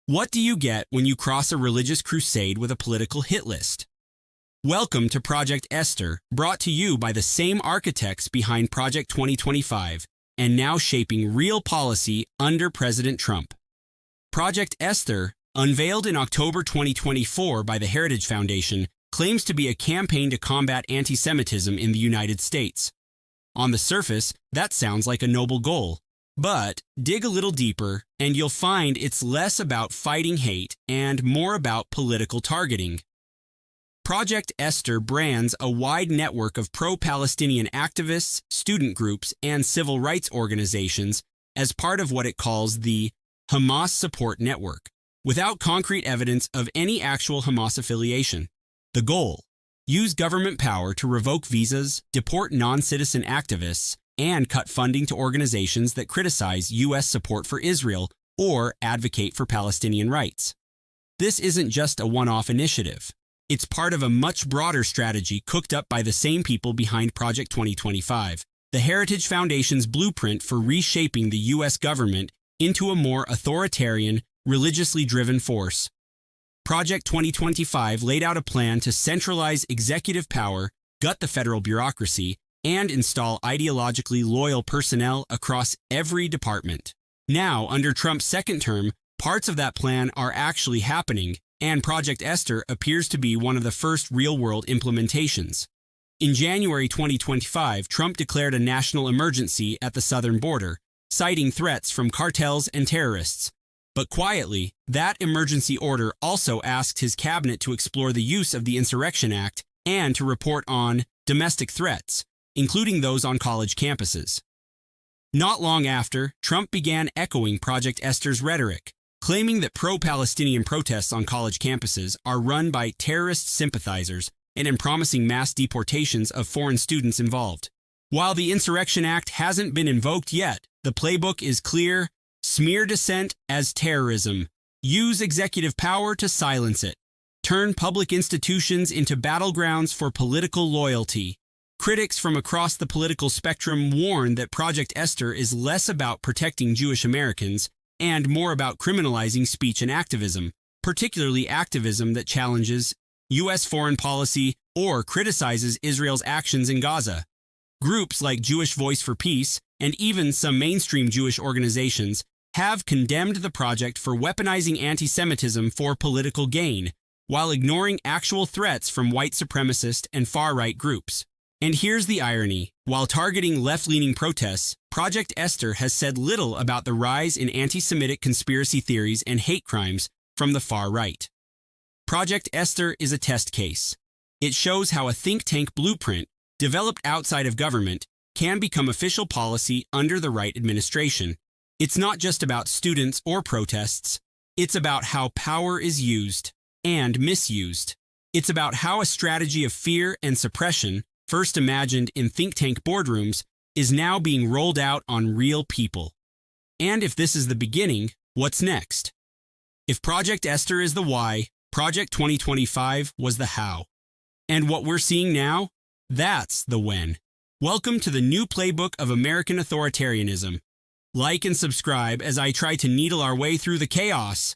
What do you get when you cross a religious crusade with a political hit list? Welcome to Project Esther, brought to you by the same architects behind Project 2025 and now shaping real policy under President Trump. Project Esther, unveiled in October 2024 by the Heritage Foundation, claims to be a campaign to combat antisemitism in the United States. On the surface, that sounds like a noble goal. But dig a little deeper, and you'll find it's less about fighting hate and more about political targeting. Project Esther brands a wide network of pro-Palestinian activists, student groups, and civil rights organizations as part of what it calls the Hamas Support Network, without concrete evidence of any actual Hamas affiliation. The goal: use government power to revoke visas, deport non-citizen activists, and cut funding to organizations that criticize U.S. support for Israel or advocate for Palestinian rights. This isn't just a one-off initiative. It's part of a much broader strategy cooked up by the same people behind Project 2025, the Heritage Foundation's blueprint for reshaping the U.S. government into a more authoritarian, religiously driven force. Project 2025 laid out a plan to centralize executive power, gut the federal bureaucracy, and install ideologically loyal personnel across every department. Now, under Trump's second term, parts of that plan are actually happening, and Project Esther appears to be one of the first real-world implementations. In January 2025, Trump declared a national emergency at the southern border, citing threats from cartels and terrorists. But quietly, that emergency order also asked his cabinet to explore the use of the Insurrection Act and to report on domestic threats, including those on college campuses. Not long after, Trump began echoing Project Esther's rhetoric, claiming that pro-Palestinian protests on college campuses are run by terrorist sympathizers and promising mass deportations of foreign students involved. While the Insurrection Act hasn't been invoked yet, the playbook is clear: smear dissent as terrorism, use executive power to silence it, turn public institutions into battlegrounds for political loyalty. Critics from across the political spectrum warn that Project Esther is less about protecting Jewish Americans and more about criminalizing speech and activism, particularly activism that challenges U.S. foreign policy or criticizes Israel's actions in Gaza. Groups like Jewish Voice for Peace and even some mainstream Jewish organizations have condemned the project for weaponizing antisemitism for political gain, while ignoring actual threats from white supremacist and far-right groups. And here's the irony: while targeting left-leaning protests, Project Esther has said little about the rise in anti-Semitic conspiracy theories and hate crimes from the far right. Project Esther is a test case. It shows how a think tank blueprint, developed outside of government, can become official policy under the right administration. It's not just about students or protests. It's about how power is used and misused. It's about how a strategy of fear and suppression, first imagined in think tank boardrooms, is now being rolled out on real people. And if this is the beginning, what's next? If Project Esther is the why, Project 2025 was the how. And what we're seeing now? That's the when. Welcome to the new playbook of American authoritarianism. Like and subscribe as I try to needle our way through the chaos.